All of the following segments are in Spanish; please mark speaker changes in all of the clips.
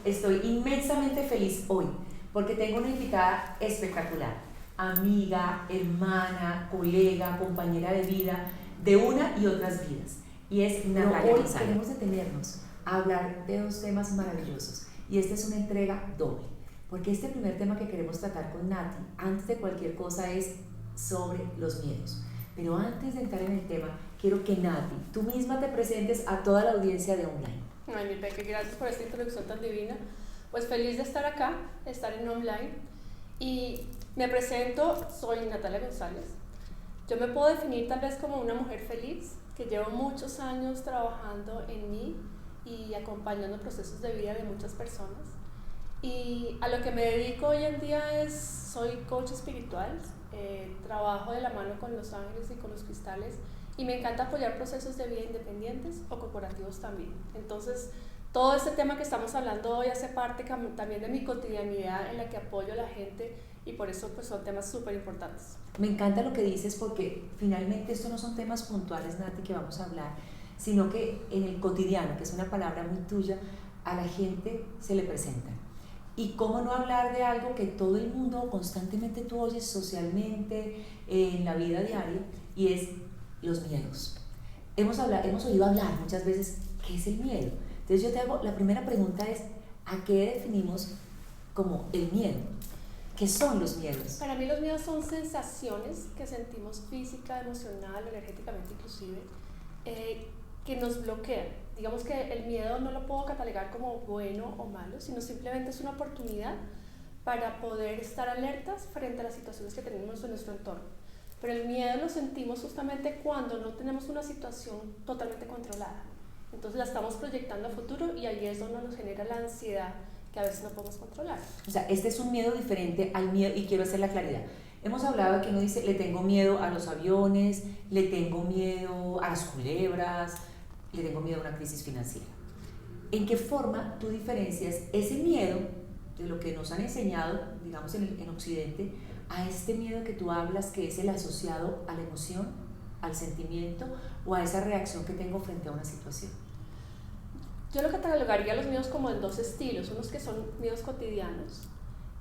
Speaker 1: Estoy inmensamente feliz hoy porque tengo una invitada espectacular, amiga, hermana, colega, compañera de vida de una y otras vidas. Y es Natalia
Speaker 2: Hoy
Speaker 1: González. Queremos detenernos a hablar de dos temas maravillosos y esta es una entrega doble, porque este primer tema que queremos tratar con Nati, antes de cualquier cosa, es sobre los miedos. Pero antes de entrar en el tema, quiero que Nati, tú misma te presentes a toda la audiencia de Online.
Speaker 2: Ay, mi Peque, gracias por esta introducción tan divina. Pues feliz de estar acá, de estar en Online. Y me presento, soy Natalia González. Yo me puedo definir tal vez como una mujer feliz, que llevo muchos años trabajando en mí y acompañando procesos de vida de muchas personas. Y a lo que me dedico hoy en día es, soy coach espiritual, trabajo de la mano con los ángeles y con los cristales y me encanta apoyar procesos de vida independientes o corporativos también. Entonces, todo este tema que estamos hablando hoy hace parte también de mi cotidianidad en la que apoyo a la gente y por eso pues son temas súper importantes.
Speaker 1: Me encanta lo que dices porque finalmente estos no son temas puntuales, Nati, que vamos a hablar, sino que en el cotidiano, que es una palabra muy tuya, a la gente se le presenta. Y cómo no hablar de algo que todo el mundo constantemente tú oyes socialmente, en la vida diaria, y es los miedos. Hemos oído hablar muchas veces, ¿qué es el miedo? Entonces yo te hago, la primera pregunta es, ¿a qué definimos como el miedo? ¿Qué son los miedos?
Speaker 2: Para mí los miedos son sensaciones que sentimos física, emocional, energéticamente inclusive, que nos bloquean. Digamos que el miedo no lo puedo catalogar como bueno o malo, sino simplemente es una oportunidad para poder estar alertas frente a las situaciones que tenemos en nuestro entorno. Pero el miedo lo sentimos justamente cuando no tenemos una situación totalmente controlada. Entonces la estamos proyectando a futuro y ahí es donde nos genera la ansiedad que a veces no podemos controlar.
Speaker 1: O sea, este es un miedo diferente al miedo, y quiero hacer la claridad. Hemos hablado de que uno dice, le tengo miedo a los aviones, le tengo miedo a las culebras, le tengo miedo a una crisis financiera. ¿En qué forma tú diferencias ese miedo de lo que nos han enseñado, digamos, en Occidente, a este miedo que tú hablas, que es el asociado a la emoción, al sentimiento o a esa reacción que tengo frente a una situación?
Speaker 2: Yo lo catalogaría los miedos como en dos estilos, unos que son miedos cotidianos,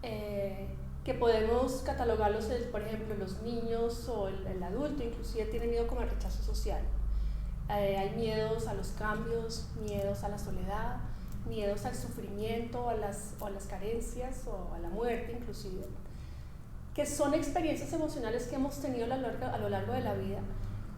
Speaker 2: que podemos catalogarlos, por ejemplo, los niños o el adulto inclusive tiene miedo como al rechazo social. Hay miedos a los cambios, miedos a la soledad, miedos al sufrimiento, a las carencias o a la muerte inclusive, que son experiencias emocionales que hemos tenido a lo largo de la vida,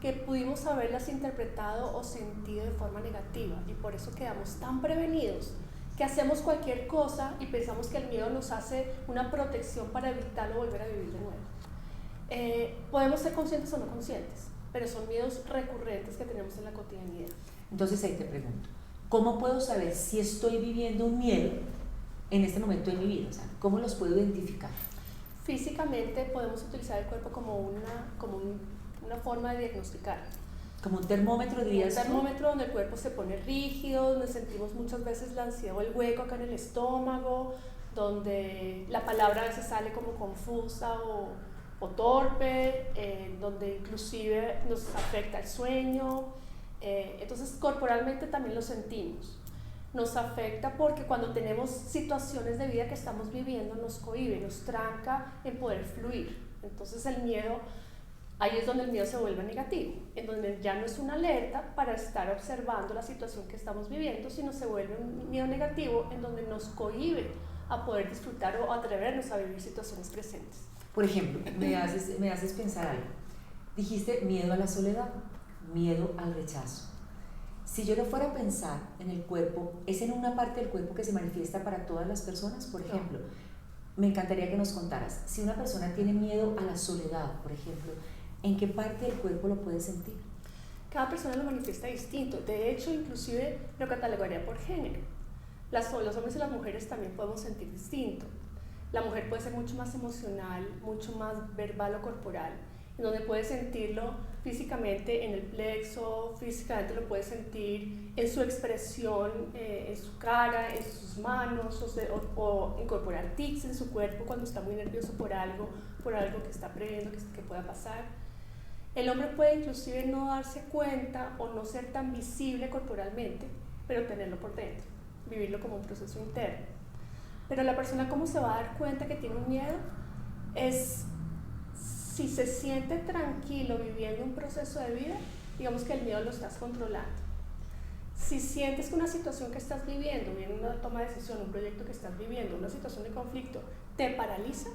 Speaker 2: que pudimos haberlas interpretado o sentido de forma negativa y por eso quedamos tan prevenidos que hacemos cualquier cosa y pensamos que el miedo nos hace una protección para evitarlo volver a vivir de nuevo. Podemos ser conscientes o no conscientes, pero son miedos recurrentes que tenemos en la cotidianidad.
Speaker 1: Entonces ahí te pregunto, ¿cómo puedo saber si estoy viviendo un miedo en este momento de mi vida? O sea, ¿cómo los puedo identificar?
Speaker 2: Físicamente podemos utilizar el cuerpo como una forma de diagnosticar.
Speaker 1: Como un termómetro, dirías tú.
Speaker 2: Un termómetro donde el cuerpo se pone rígido, donde sentimos muchas veces la ansiedad o el hueco acá en el estómago, donde la palabra a veces sale como confusa o torpe, donde inclusive nos afecta el sueño. Entonces corporalmente también lo sentimos. Nos afecta porque cuando tenemos situaciones de vida que estamos viviendo nos cohíbe, nos tranca en poder fluir. Entonces el miedo, ahí es donde el miedo se vuelve negativo, en donde ya no es una alerta para estar observando la situación que estamos viviendo, sino se vuelve un miedo negativo en donde nos cohíbe a poder disfrutar o atrevernos a vivir situaciones presentes.
Speaker 1: Por ejemplo, me haces pensar algo. Dijiste miedo a la soledad, miedo al rechazo. Si yo lo fuera a pensar en el cuerpo, ¿es en una parte del cuerpo que se manifiesta para todas las personas? Por ejemplo, me encantaría que nos contaras, si una persona tiene miedo a la soledad, por ejemplo, ¿en qué parte del cuerpo lo puede sentir?
Speaker 2: Cada persona lo manifiesta distinto. De hecho, inclusive lo catalogaría por género. Los hombres y las mujeres también podemos sentir distinto. La mujer puede ser mucho más emocional, mucho más verbal o corporal, en donde puede sentirlo físicamente en el plexo, físicamente lo puede sentir en su expresión, en su cara, en sus manos, o incorporar tics en su cuerpo cuando está muy nervioso por algo que está previendo que pueda pasar. El hombre puede inclusive no darse cuenta o no ser tan visible corporalmente, pero tenerlo por dentro, vivirlo como un proceso interno. Pero la persona, ¿cómo se va a dar cuenta que tiene un miedo? Es si se siente tranquilo viviendo un proceso de vida, digamos que el miedo lo estás controlando. Si sientes que una situación que estás viviendo, bien una toma de decisión, un proyecto que estás viviendo, una situación de conflicto, te paraliza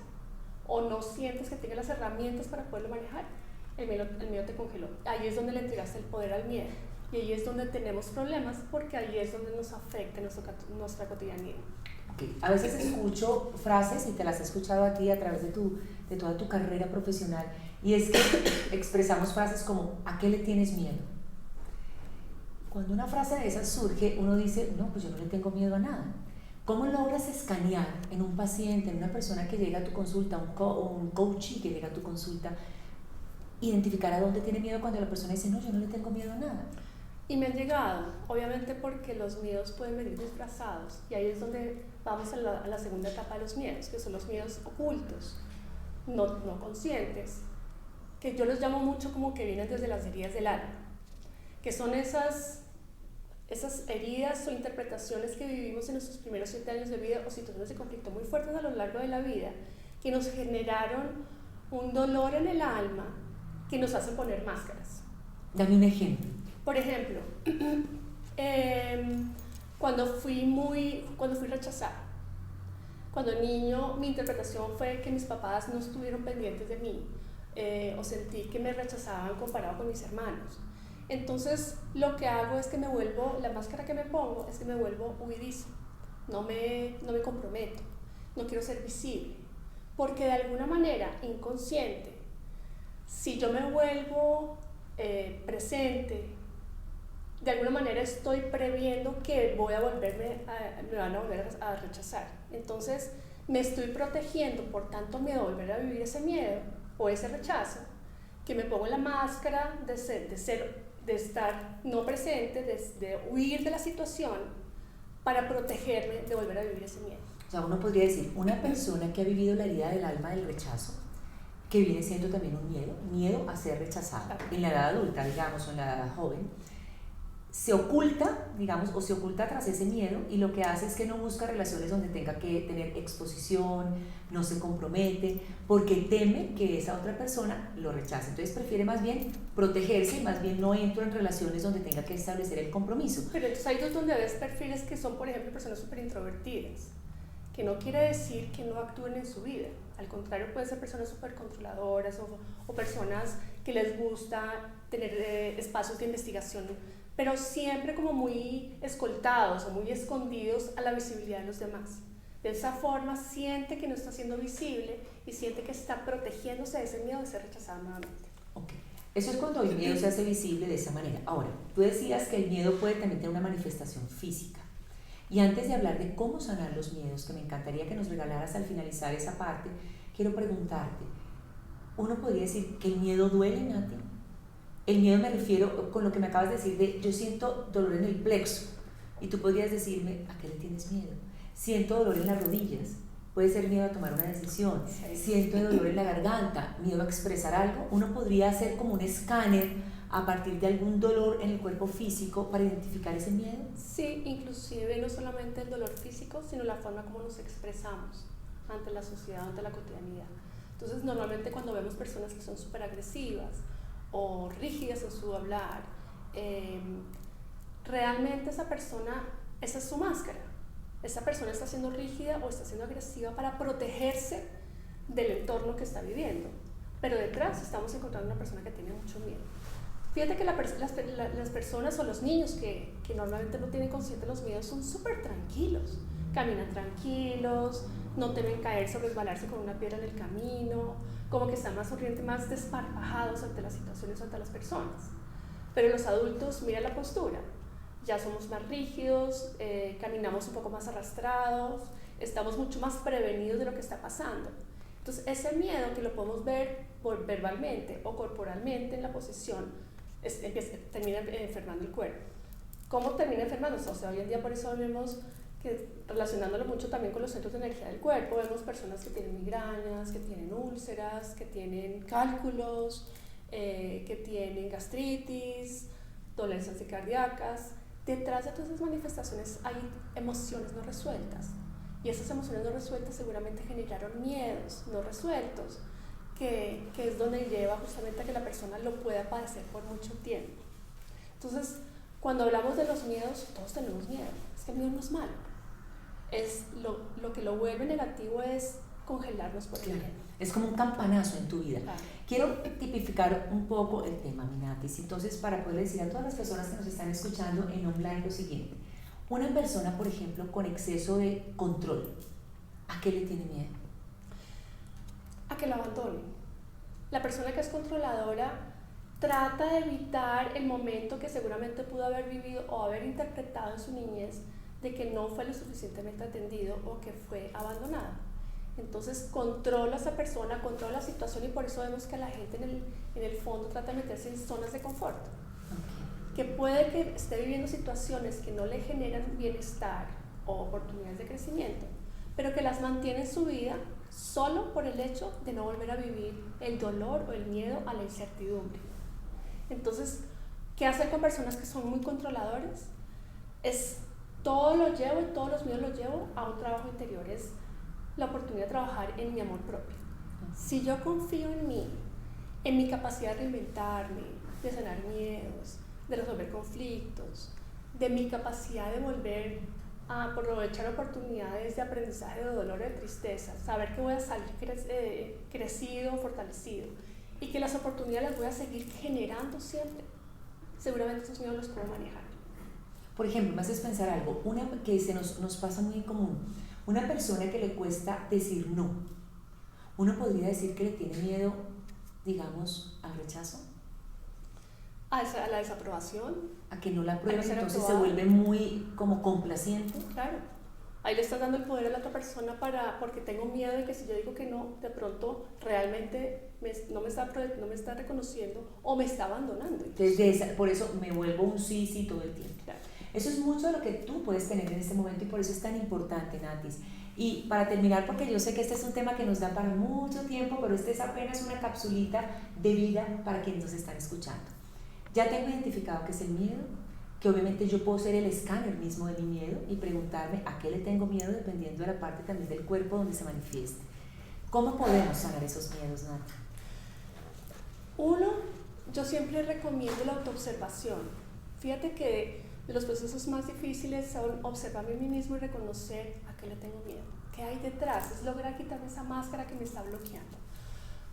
Speaker 2: o no sientes que tengas las herramientas para poderlo manejar, el miedo te congeló. Ahí es donde le entregaste el poder al miedo. Y ahí es donde tenemos problemas, porque ahí es donde nos afecta nuestra cotidianidad.
Speaker 1: Okay. A veces escucho frases, y te las he escuchado a ti a través de toda tu carrera profesional, y es que expresamos frases como, ¿a qué le tienes miedo? Cuando una frase de esas surge, uno dice, no, pues yo no le tengo miedo a nada. ¿Cómo logras escanear en un paciente, en una persona que llega a tu consulta, un coachee que llega a tu consulta, identificar a dónde tiene miedo cuando la persona dice, no, yo no le tengo miedo a nada?
Speaker 2: Y me han llegado, obviamente porque los miedos pueden venir disfrazados, y ahí es donde vamos a la segunda etapa de los miedos, que son los miedos ocultos, no conscientes, que yo los llamo mucho como que vienen desde las heridas del alma, que son esas heridas o interpretaciones que vivimos en nuestros primeros 7 años de vida, o situaciones de conflicto muy fuertes a lo largo de la vida, que nos generaron un dolor en el alma, que nos hacen poner máscaras.
Speaker 1: Dame un ejemplo.
Speaker 2: Por ejemplo, cuando fui rechazada, cuando niño, mi interpretación fue que mis papás no estuvieron pendientes de mí, o sentí que me rechazaban comparado con mis hermanos. Entonces, lo que hago es que la máscara que me pongo es que me vuelvo huidiza, no me comprometo, no quiero ser visible, porque de alguna manera inconsciente, si yo me vuelvo presente, de alguna manera estoy previendo que me van a volver a rechazar. Entonces me estoy protegiendo por tanto miedo a volver a vivir ese miedo o ese rechazo, que me pongo la máscara de estar no presente, de huir de la situación para protegerme de volver a vivir ese miedo.
Speaker 1: O sea, uno podría decir, una persona que ha vivido la herida del alma del rechazo, que viene siendo también un miedo a ser rechazado, claro, en la edad adulta, digamos, o en la edad joven, se oculta, digamos, o se oculta tras ese miedo, y lo que hace es que no busca relaciones donde tenga que tener exposición, no se compromete, porque teme que esa otra persona lo rechace. Entonces prefiere más bien protegerse, y más bien no entro en relaciones donde tenga que establecer el compromiso.
Speaker 2: Pero entonces hay dos donde ves perfiles que son, por ejemplo, personas súper introvertidas, que no quiere decir que no actúen en su vida. Al contrario, pueden ser personas súper controladoras o personas que les gusta tener espacios de investigación, pero siempre como muy escoltados o muy escondidos a la visibilidad de los demás. De esa forma siente que no está siendo visible y siente que está protegiéndose de ese miedo de ser rechazado nuevamente.
Speaker 1: Okay. Eso es cuando el miedo se hace visible de esa manera. Ahora, tú decías que el miedo puede también tener una manifestación física. Y antes de hablar de cómo sanar los miedos, que me encantaría que nos regalaras al finalizar esa parte, quiero preguntarte, ¿uno podría decir que el miedo duele, Nati? El miedo me refiero, con lo que me acabas de decir, de yo siento dolor en el plexo, y tú podrías decirme, ¿a qué le tienes miedo? Siento dolor en las rodillas, puede ser miedo a tomar una decisión, siento dolor en la garganta, miedo a expresar algo. Uno podría hacer como un escáner a partir de algún dolor en el cuerpo físico para identificar ese miedo.
Speaker 2: Sí, inclusive no solamente el dolor físico, sino la forma como nos expresamos ante la sociedad, ante la cotidianidad. Entonces, normalmente cuando vemos personas que son súper agresivas o rígidas en su hablar, realmente esa es su máscara. Esa persona está siendo rígida o está siendo agresiva para protegerse del entorno que está viviendo. Pero detrás estamos encontrando una persona que tiene mucho miedo. Fíjate que las personas o los niños que normalmente no tienen consciente los miedos son súper tranquilos. Caminan tranquilos, no temen caerse o resbalarse con una piedra en el camino, como que están más sonrientes, más desparpajados ante las situaciones, ante las personas. Pero los adultos, mira la postura, ya somos más rígidos, caminamos un poco más arrastrados, estamos mucho más prevenidos de lo que está pasando. Entonces ese miedo que lo podemos ver verbalmente o corporalmente en la posición, termina enfermando el cuerpo. ¿Cómo termina enfermando? O sea, hoy en día por eso vemos que, relacionándolo mucho también con los centros de energía del cuerpo, vemos personas que tienen migrañas, que tienen úlceras, que tienen cálculos, que tienen gastritis, dolencias cardíacas. Detrás de todas esas manifestaciones hay emociones no resueltas. Y esas emociones no resueltas seguramente generaron miedos no resueltos, que es donde lleva justamente a que la persona lo pueda padecer por mucho tiempo. Entonces, cuando hablamos de los miedos, todos tenemos miedo. Es que el miedo no es malo. Es lo que lo vuelve negativo es congelarnos por el miedo.
Speaker 1: Es como un campanazo en tu vida.
Speaker 2: Claro.
Speaker 1: Quiero tipificar un poco el tema, Minatis. Entonces, para poder decir a todas las personas que nos están escuchando en online lo siguiente. Una persona, por ejemplo, con exceso de control, ¿a qué le tiene miedo?
Speaker 2: A que lo abandonen. La persona que es controladora trata de evitar el momento que seguramente pudo haber vivido o haber interpretado en su niñez de que no fue lo suficientemente atendido o que fue abandonado. Entonces controla a esa persona, controla la situación, y por eso vemos que la gente en el fondo trata de meterse en zonas de confort. Que puede que esté viviendo situaciones que no le generan bienestar o oportunidades de crecimiento, pero que las mantiene en su vida solo por el hecho de no volver a vivir el dolor o el miedo a la incertidumbre. Entonces, ¿qué hacer con personas que son muy controladores? Es todo lo llevo y todos los miedos los llevo a un trabajo interior, es la oportunidad de trabajar en mi amor propio. Si yo confío en mí, en mi capacidad de reinventarme, de sanar miedos, de resolver conflictos, de mi capacidad de volver a aprovechar oportunidades de aprendizaje, de dolor, de tristeza, saber que voy a salir crecido, fortalecido, y que las oportunidades las voy a seguir generando siempre, seguramente esos miedos los puedo manejar.
Speaker 1: Por ejemplo, me haces pensar algo, una que nos pasa muy en común, una persona que le cuesta decir no. Uno podría decir que le tiene miedo, digamos, al rechazo.
Speaker 2: A la desaprobación.
Speaker 1: A que no la aprueben, entonces
Speaker 2: aprobado.
Speaker 1: se vuelve muy como complaciente.
Speaker 2: Claro. Ahí le estás dando el poder a la otra persona porque tengo miedo de que si yo digo que no, de pronto realmente no me está reconociendo o me está abandonando.
Speaker 1: Entonces, por eso me vuelvo un sí todo el tiempo.
Speaker 2: Claro.
Speaker 1: Eso es mucho de lo que tú puedes tener en este momento y por eso es tan importante, Natis. Y para terminar, porque yo sé que este es un tema que nos da para mucho tiempo, pero este es apenas una capsulita de vida para quienes nos están escuchando. Ya tengo identificado qué es el miedo, que obviamente yo puedo ser el escáner mismo de mi miedo y preguntarme a qué le tengo miedo dependiendo de la parte también del cuerpo donde se manifieste. ¿Cómo podemos sanar esos miedos, Nati?
Speaker 2: Uno, yo siempre recomiendo la autoobservación. Fíjate que de los procesos más difíciles son observarme a mí mismo y reconocer a qué le tengo miedo, qué hay detrás, es lograr quitarme esa máscara que me está bloqueando.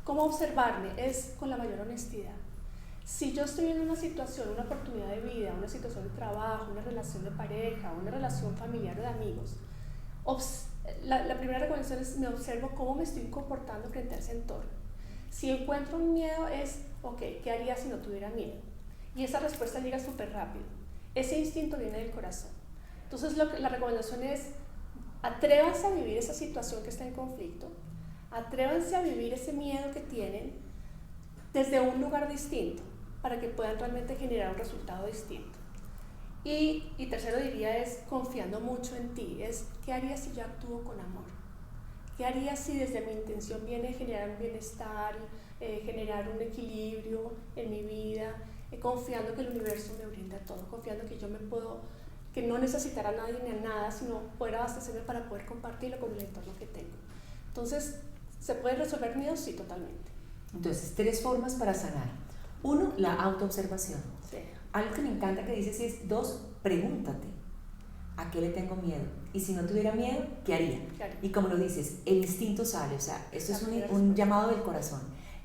Speaker 2: ¿Cómo observarme? Es con la mayor honestidad. Si yo estoy en una situación, una oportunidad de vida, una situación de trabajo, una relación de pareja, una relación familiar o de amigos, la primera recomendación es me observo cómo me estoy comportando frente a ese entorno. Si encuentro un miedo es, ok, ¿qué haría si no tuviera miedo? Y esa respuesta llega súper rápido. Ese instinto viene del corazón. Entonces la recomendación es atrévanse a vivir esa situación que está en conflicto, atrévanse a vivir ese miedo que tienen desde un lugar distinto, para que puedan realmente generar un resultado distinto. Y tercero diría es confiando mucho en ti, es ¿qué haría si yo actúo con amor? ¿Qué haría si desde mi intención viene generar un bienestar, generar un equilibrio en mi vida, confiando que el universo me brinda todo, confiando que yo que no necesitará a nadie ni a nada, sino poder abastecerme para poder compartirlo con el entorno que tengo? Entonces, ¿se puede resolver miedos? Sí, totalmente.
Speaker 1: Entonces, 3 formas para sanar. 1, la autoobservación.
Speaker 2: Sí.
Speaker 1: Algo que me encanta que dices es 2, pregúntate, ¿a qué le tengo miedo? Y si no tuviera miedo, ¿qué haría?
Speaker 2: Claro.
Speaker 1: Y como lo dices, el instinto sale, o sea, esto es un llamado del corazón.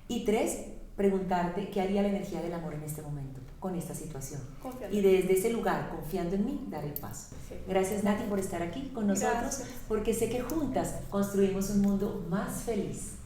Speaker 1: Y 3, preguntarte qué haría la energía del amor en este momento, con esta situación.
Speaker 2: Confiando.
Speaker 1: Y desde ese lugar, confiando en mí, dar el paso.
Speaker 2: Sí.
Speaker 1: Gracias, Nati, por estar aquí con nosotros,
Speaker 2: Gracias.
Speaker 1: porque sé que juntas construimos un mundo más feliz.